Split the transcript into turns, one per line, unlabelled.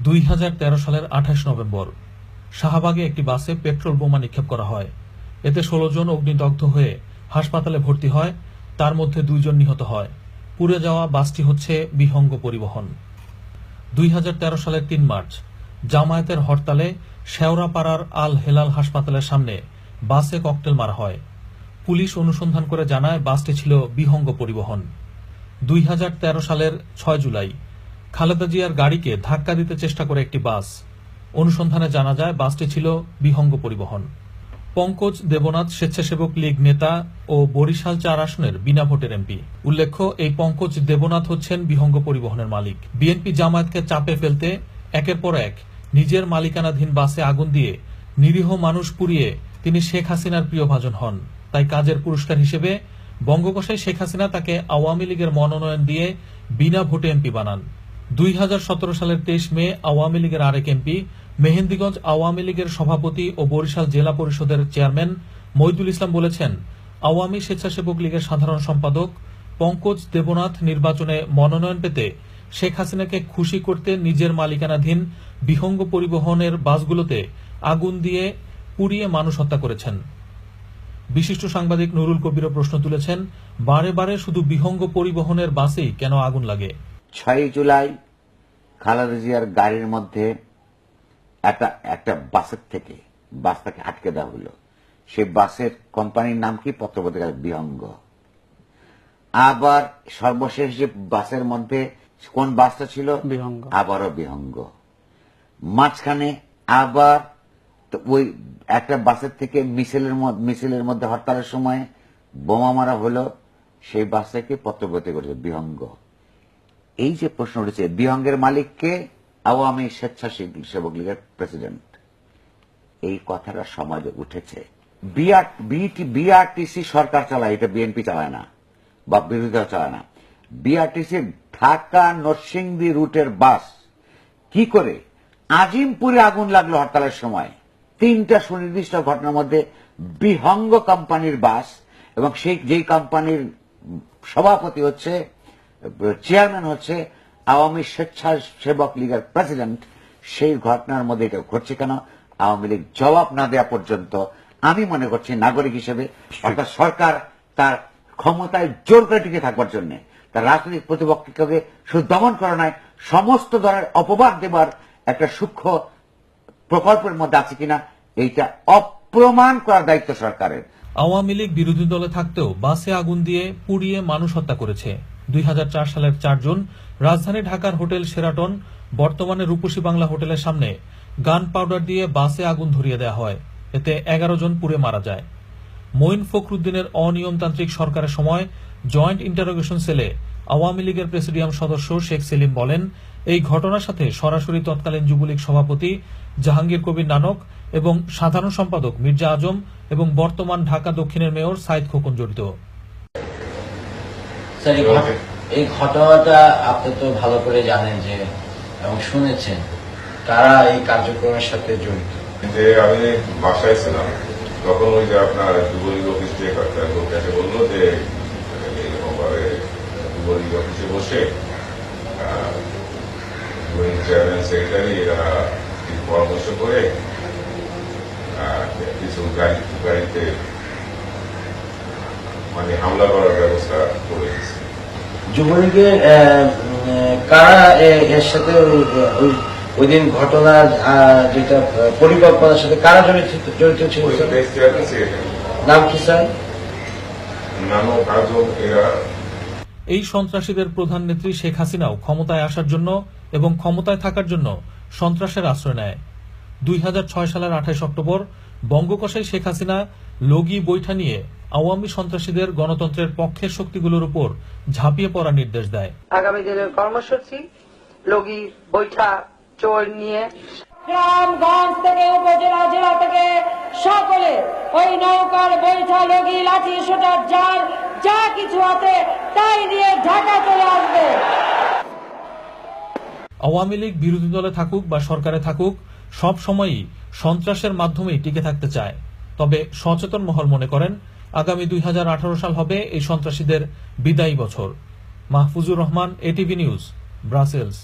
2013 সালের 28 নভেম্বর শাহবাগে একটি বাসে পেট্রোল বোমা নিক্ষেপ করা হয়। এতে 16 জন অগ্নিদগ্ধ হয়ে হাসপাতালে ভর্তি হয়, তার মধ্যে 2 জন নিহত হয়। পুড়ে যাওয়া বাসটি হচ্ছে বিহঙ্গ পরিবহন। 2013 সালের 3 মার্চ জামায়াতের হরতালে শেওড়াপাড়ার আল হেলাল হাসপাতালের সামনে বাসে ককটেল মারা হয়। পুলিশ অনুসন্ধান করে জানায় বাসটি ছিল বিহঙ্গ পরিবহন। 2013 সালের 6 জুলাই খালেদা জিয়ার গাড়িকে ধাক্কা দিতে চেষ্টা করে একটি বাস। অনুসন্ধানে জানা যায় বাসটি ছিল বিহঙ্গ পরিবহন। পঙ্কজ দেবনাথ স্বেচ্ছাসেবক লীগ নেতা ও বরিশাল 4 আসনের বিনা ভোটের এমপি। উল্লেখ্য, এই পঙ্কজ দেবনাথ হচ্ছেন বিহঙ্গ পরিবহনের মালিক। বিএনপি জামায়াতকে চাপে ফেলতে একের পর এক নিজের মালিকানাধীন বাসে আগুন দিয়ে নিরীহ মানুষ পুড়িয়ে তিনি শেখ হাসিনার প্রিয়ভাজন হন। তাই কাজের পুরস্কার হিসেবে বঙ্গকষাই শেখ হাসিনা তাকে আওয়ামী লীগের মনোনয়ন দিয়ে বিনা ভোটে এমপি বানান। 2017 সালের 23 মে আওয়ামী লীগের আরেক এমপি, মেহেন্দিগঞ্জ আওয়ামী লীগের সভাপতি ও বরিশাল জেলা পরিষদের চেয়ারম্যান মইদুল ইসলাম বলেছেন, আওয়ামী স্বেচ্ছাসেবক লীগের সাধারণ সম্পাদক পঙ্কজ দেবনাথ নির্বাচনে মনোনয়ন পেতে শেখ হাসিনাকে খুশি করতে নিজের মালিকানাধীন বিহঙ্গ পরিবহনের বাসগুলোতে আগুন দিয়ে পুড়িয়ে মানুষ হত্যা করেছেন। বিশিষ্ট সাংবাদিক নুরুল কবিরও প্রশ্ন তুলেছেন, বারে বারে শুধু বিহঙ্গ পরিবহনের বাসেই কেন আগুন লাগে?
6 জুলাই খালেদা জিয়ার গাড়ির মধ্যে একটা বাসটাকে আটকে দেওয়া হলো। সেই বাসের কোম্পানির নাম কি? পত্রপত্রিকার বিহঙ্গ। আবার সর্বশেষ যে বাসের মধ্যে কোন বাসটা ছিল?
বিহঙ্গ।
আবারও বিহঙ্গ। মাঝখানে আবার ওই একটা বাসের থেকে মিছিলের মধ্যে হরতালের সময় বোমা মারা হলো, সেই বাসটাকে পত্রপত্রিকা করেছে বিহঙ্গ। এই যে প্রশ্ন উঠেছে, বিহঙ্গের মালিককে? আওয়ামী স্বেচ্ছাসেবক লীগের প্রেসিডেন্ট। এই কথাটা সমাজে উঠেছে। বিআরটিসি সরকার চালায়, এটা বিএনপি চালায় না বা বিরোধীরা চালায় না। বিআরটিসি ঢাকা নরসিংদী রুটের বাস কি করে আজিমপুরে আগুন লাগলো হরতালের সময়? 3টা সুনির্দিষ্ট ঘটনার মধ্যে বিহঙ্গ কোম্পানির বাস এবং যেই কোম্পানির সভাপতি হচ্ছে, চেয়ারম্যান হচ্ছে আওয়ামী স্বেচ্ছাসেবক লীগের প্রেসিডেন্ট, সেই ঘটনার মধ্যে এটা ঘটছে কেন? আওয়ামী লীগ জবাব না দেওয়া পর্যন্ত আমি মনে করছি নাগরিক হিসেবে, অর্থাৎ সরকার তার ক্ষমতায় জোর করে টিকে থাকবার জন্য তার রাজনৈতিক প্রতিপক্ষকে শুধু দমন করা নয়, সমস্ত ধরনের অপবাদ দেবার একটা সূক্ষ্ম প্রকল্পের মধ্যে আছে কিনা এইটা অপ্রমাণ করার দায়িত্ব সরকারের।
আওয়ামী লীগ বিরোধী দলে থাকতেও বাসে আগুন দিয়ে পুড়িয়ে মানুষ হত্যা করেছে। 2004 সালের 4 জুন রাজধানী ঢাকার হোটেল শেরাটন, বর্তমানে রূপসী বাংলা হোটেলের সামনে গান পাউডার দিয়ে বাসে আগুন ধরিয়ে দেওয়া হয়। এতে 11 জন পুড়ে মারা যায়। মঈন ফখরুদ্দিনের অনিয়মতান্ত্রিক সরকারের সময় জয়েন্ট ইন্টারোগেশন সেলে আওয়ামী লীগের প্রেসিডিয়াম সদস্য শেখ সেলিম বলেন, এই ঘটনার সাথে সরাসরি তৎকালীন যুবলীগ সভাপতি জাহাঙ্গীর কবির নানক এবং সাধারণ সম্পাদক মির্জা আজম এবং বর্তমান ঢাকা দক্ষিণের মেয়র সাইদ খোকন জড়িত।
এই ঘটনাটা আপনি তো ভালো করে জানেন যে এবং শুনেছেন, কারা এই কার্যক্রমের সাথে জড়িত?
আমি বাসায় ছিলাম, তখন ওই যে আপনার যুবলীগ অফিস থেকে লোকটাকে বললো যে এরকম ভাবে যুবলীগ অফিসে বসে চেয়ারম্যান সেক্রেটারি এরা পরামর্শ করে কিছু গাড়িতে মানে হামলা করার ব্যবস্থা করে দিচ্ছে।
যুবলীগের কারা এর সাথে ওই দিন ঘটনার যেটা পরিকল্পনার সাথে কারা জড়িত ছিল? নাম কি স্যার?
এই সন্ত্রাসীদের প্রধান নেত্রী শেখ হাসিনাও ক্ষমতায় আসার জন্য এবং ক্ষমতায় থাকার জন্য সন্ত্রাসের আশ্রয় নেয়। 2006 সালের 28 অক্টোবর বঙ্গকষাই শেখ হাসিনা লগি বৈঠা নিয়ে আওয়ামী সন্ত্রাসীদের গণতন্ত্রের পক্ষের শক্তিগুলোর উপর ঝাঁপিয়ে পড়ার নির্দেশ দেয়।
আগামী দিনের কর্মসূচি লগি বৈঠা চোর নিয়ে গ্রামগঞ্জ থেকে উপজেলা, জেলা থেকে সকলে ওই নৌকার বৈঠা, লগি, লাঠি, সোটার জাল যা কিছু আছে তাই নিয়ে ঢাকা চলে আসবে।
আওয়ামী লীগ বিরোধী দলে থাকুক বা সরকারে থাকুক, সব সময়ই সন্ত্রাসের মাধ্যমেই টিকে থাকতে চায়। তবে সচেতন মহল মনে করেন আগামী 2018 সাল হবে এই সন্ত্রাসীদের বিদায়ী বছর। Mahfuzur Rahman, ATV news, Brussels.